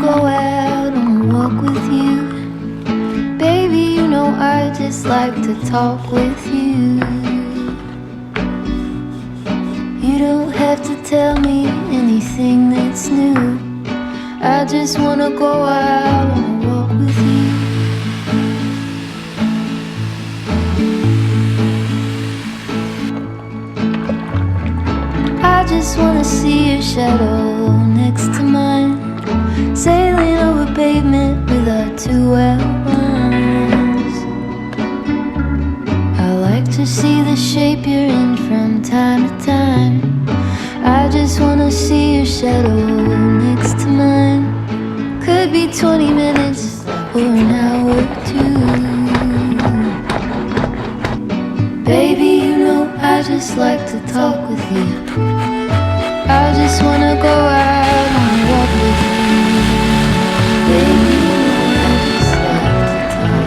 go out on a walk with you. Baby, you know I just like to talk with you. You don't have to tell me anything that's new. I just wanna go out on a walk with you. I just wanna see your shadow next to mine, sailing over pavement with our two outlines. I like to see the shape you're in from time to time. I just wanna see your shadow next to mine. Could be 20 minutes or an hour or two. Baby, you know I just like to talk with you. I just wanna go out on a walk with you. Baby, you know I just like to talk.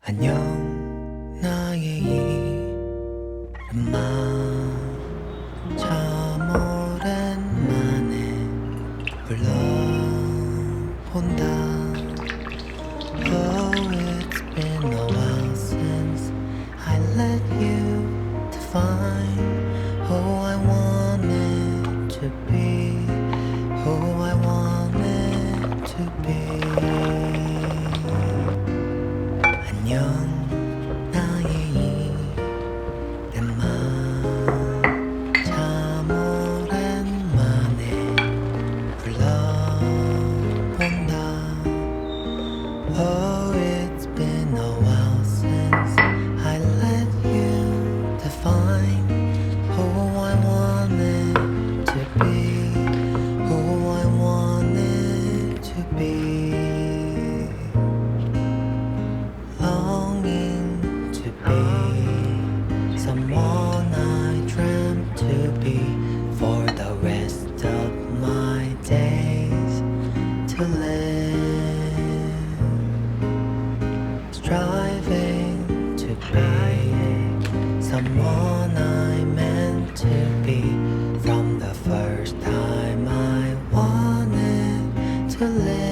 안녕 나의 이름아 참 오랜만에 불러본다 Oh it's been a while since I let you define who I wanted to be who I wanted to be 안녕 나의 이름아 참 오랜만에 불러본다 Oh it's been a while since I let you define who I wanted to be who I wanted to be longing to be someone I dreamt to be for the rest of my days to live striving to be someone I meant to be from the first time I wanted to live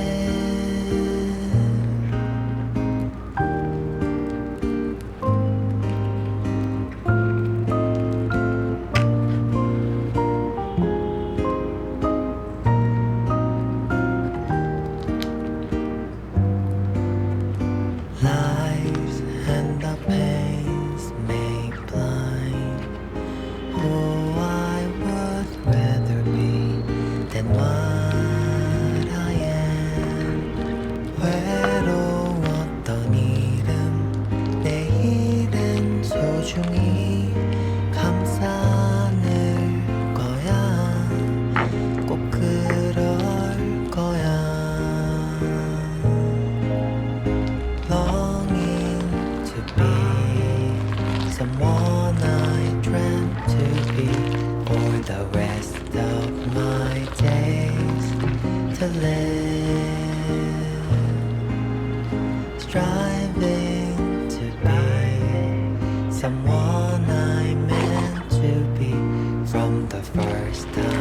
lies and the pains may blind who I would rather be than what I am 외로웠던 이름 내일은 소중히 감싸낼 거야 꼭 그럴 거야 longing to be someone I dreamt to be for the rest of my days to live striving to be someone I meant to be from the first time